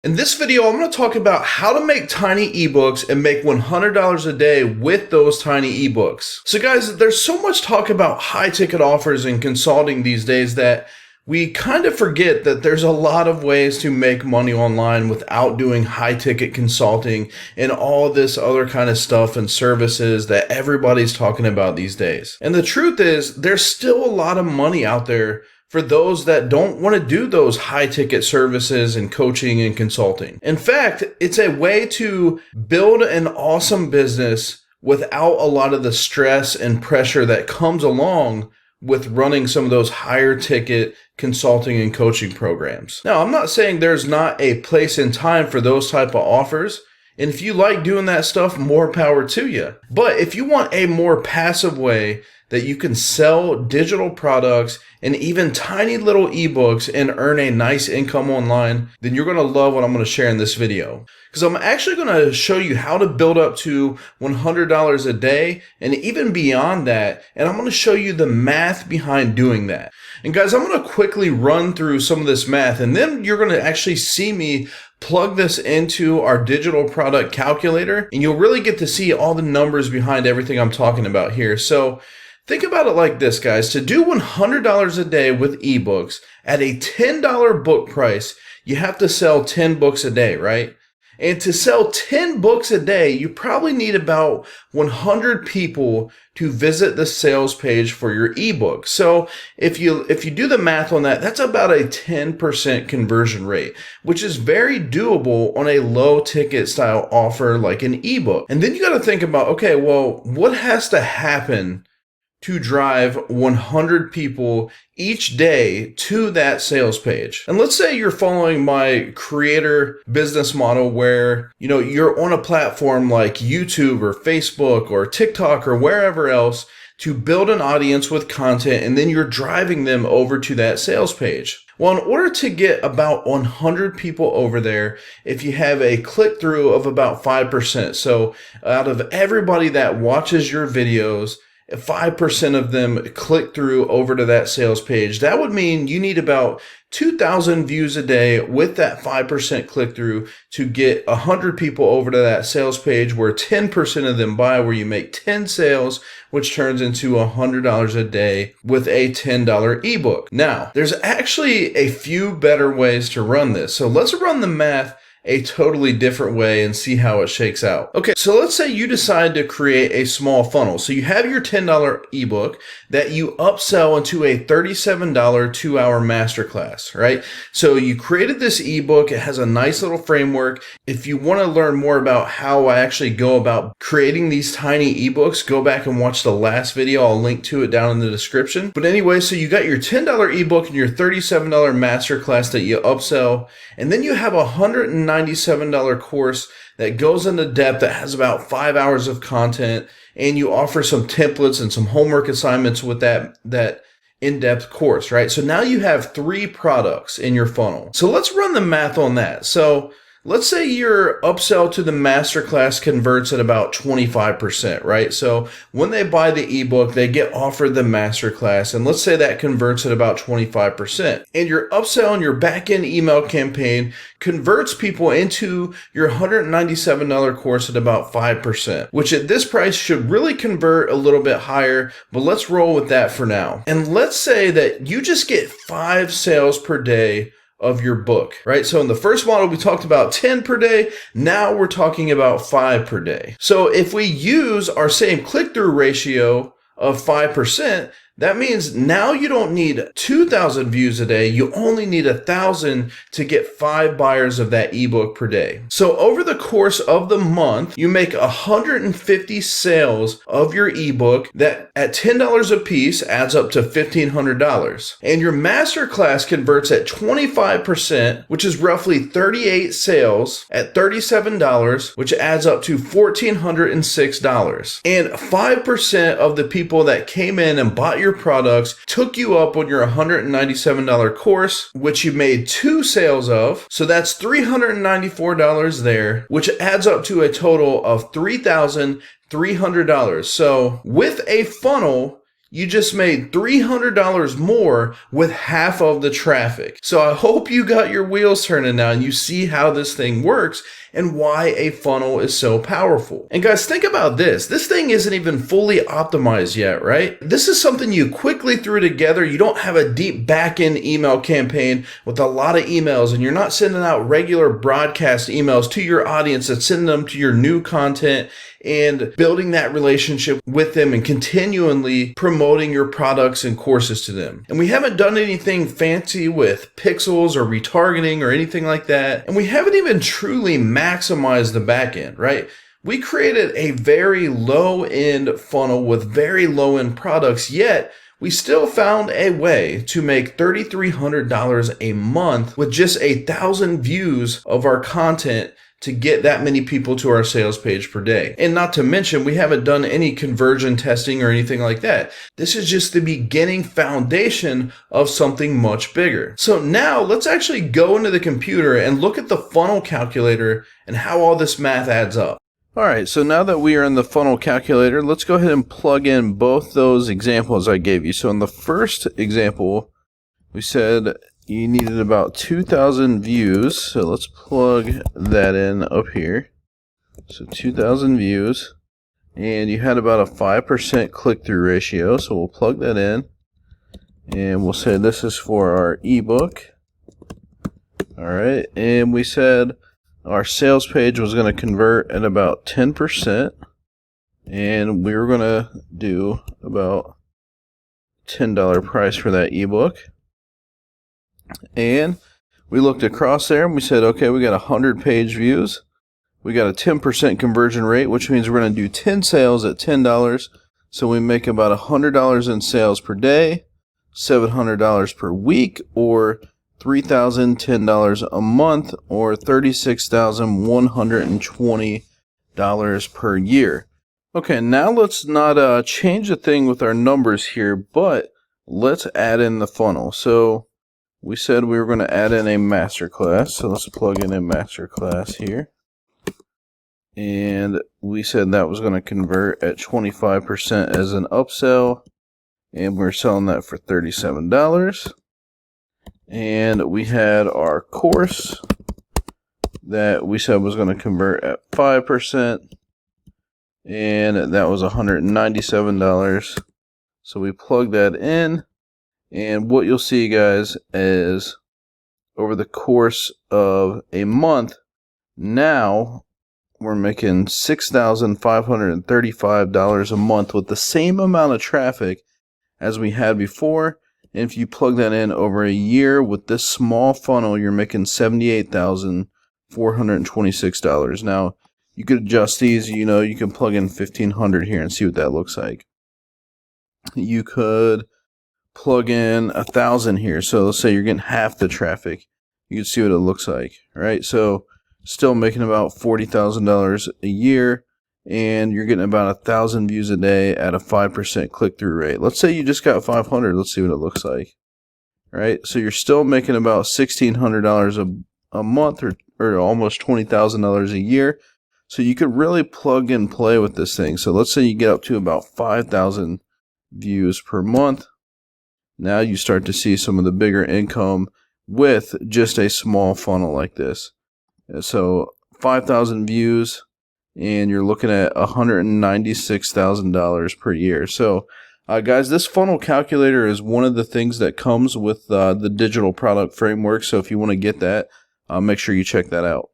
In this video, I'm going to talk about how to make tiny ebooks and make $100 a day with those tiny ebooks. So guys, there's so much talk about high ticket offers and consulting these days that we kind of forget that there's a lot of ways to make money online without doing high ticket consulting and all this other kind of stuff and services that everybody's talking about these days. And the truth is, there's still a lot of money out there for those that don't want to do those high ticket services and coaching and consulting. In fact, it's a way to build an awesome business without a lot of the stress and pressure that comes along with running some of those higher ticket consulting and coaching programs. Now, I'm not saying there's not a place and time for those type of offers. And if you like doing that stuff, more power to you. But if you want a more passive way that you can sell digital products and even tiny little ebooks and earn a nice income online, then you're going to love what I'm going to share in this video. Because I'm actually going to show you how to build up to $100 a day and even beyond that. And I'm going to show you the math behind doing that. And guys, I'm going to quickly run through some of this math, and then you're going to actually see me plug this into our digital product calculator, and you'll really get to see all the numbers behind everything I'm talking about here. So think about it like this, guys. To do $100 a day with ebooks at a $10 book price, you have to sell 10 books a day, right? And to sell 10 books a day, you probably need about 100 people to visit the sales page for your ebook. So if you do the math on that, that's about a 10% conversion rate, which is very doable on a low ticket style offer like an ebook. And then you got to think about, okay, well, what has to happen to drive 100 people each day to that sales page? And let's say you're following my creator business model where, you're on a platform like YouTube or Facebook or TikTok or wherever else to build an audience with content, and then you're driving them over to that sales page. Well, in order to get about 100 people over there, if you have a click-through of about 5%, so out of everybody that watches your videos, 5% of them click through over to that sales page, that would mean you need about 2,000 views a day with that 5% click through to get 100 people over to that sales page where 10% of them buy, where you make 10 sales, which turns into $100 a day with a $10 ebook. Now, there's actually a few better ways to run this. So let's run the math a totally different way and see how it shakes out. Okay, so let's say you decide to create a small funnel. So you have your $10 ebook that you upsell into a $37 2-hour masterclass, right? So you created this ebook. It has a nice little framework. If you want to learn more about how I actually go about creating these tiny ebooks, go back and watch the last video. I'll link to it down in the description. But anyway, so you got your $10 ebook and your $37 masterclass that you upsell, and then you have a $197 course that goes into depth, that has about 5 hours of content, and you offer some templates and some homework assignments with that in-depth course, right? So now you have 3 products in your funnel. So let's run the math on that. So let's say your upsell to the masterclass converts at about 25%, right? So when they buy the ebook, they get offered the masterclass, and let's say that converts at about 25%. And your upsell and your back-end email campaign converts people into your $197 course at about 5%, which at this price should really convert a little bit higher, but let's roll with that for now. And let's say that you just get 5 sales per day of your book, right? So in the first model, we talked about 10 per day. Now we're talking about 5 per day. So if we use our same click-through ratio of 5%, that means now you don't need 2,000 views a day. You only need 1,000 to get 5 buyers of that ebook per day. So over the course of the month, you make 150 sales of your ebook that at $10 a piece adds up to $1,500. And your masterclass converts at 25%, which is roughly 38 sales at $37, which adds up to $1,406. And 5% of the people that came in and bought your products took you up on your $197 course, which you made 2 sales of. So that's $394 there, which adds up to a total of $3,300. So with a funnel, You just made $300 more with half of the traffic. So I hope you got your wheels turning now and you see how this thing works and why a funnel is so powerful. And guys, think about this. This thing isn't even fully optimized yet, right? This is something you quickly threw together. You don't have a deep back-end email campaign with a lot of emails, and you're not sending out regular broadcast emails to your audience and sending them to your new content and building that relationship with them and continually promoting your products and courses to them. And we haven't done anything fancy with pixels or retargeting or anything like that. And we haven't even truly maximized the back end, right? We created a very low end funnel with very low end products, yet we still found a way to make $3,300 a month with just 1,000 views of our content to get that many people to our sales page per day. And not to mention, we haven't done any conversion testing or anything like that. This is just the beginning foundation of something much bigger. So now let's actually go into the computer and look at the funnel calculator and how all this math adds up. All right, so now that we are in the funnel calculator, let's go ahead and plug in both those examples I gave you. So in the first example, we said you needed about 2,000 views, so let's plug that in up here. So 2,000 views, and you had about a 5% click-through ratio, so we'll plug that in, and we'll say this is for our ebook. Alright, and we said our sales page was going to convert at about 10%, and we were going to do about $10 price for that ebook. And we looked across there and we said, okay, we got 100 page views. We got a 10% conversion rate, which means we're going to do 10 sales at $10. So we make about $100 in sales per day, $700 per week, or $3,010 a month, or $36,120 per year. Okay, now let's not change a thing with our numbers here, but let's add in the funnel. So we said we were going to add in a masterclass, so let's plug in a masterclass here. And we said that was going to convert at 25% as an upsell, and we're selling that for $37. And we had our course that we said was going to convert at 5%, and that was $197. So we plugged that in. And what you'll see, guys, is over the course of a month, now we're making $6,535 a month with the same amount of traffic as we had before. And if you plug that in over a year with this small funnel, you're making $78,426. Now, you could adjust these, you can plug in 1,500 here and see what that looks like. You could plug in 1,000 here. So let's say you're getting half the traffic. You can see what it looks like, right? So still making about $40,000 a year, and you're getting about 1,000 views a day at a 5% click-through rate. Let's say you just got 500. Let's see what it looks like, right? So you're still making about $1,600 a month, or almost $20,000 a year. So you could really plug and play with this thing. So let's say you get up to about 5,000 views per month. Now you start to see some of the bigger income with just a small funnel like this. So 5,000 views, and you're looking at $196,000 per year. So guys, this funnel calculator is one of the things that comes with the digital product framework. So if you want to get that, make sure you check that out.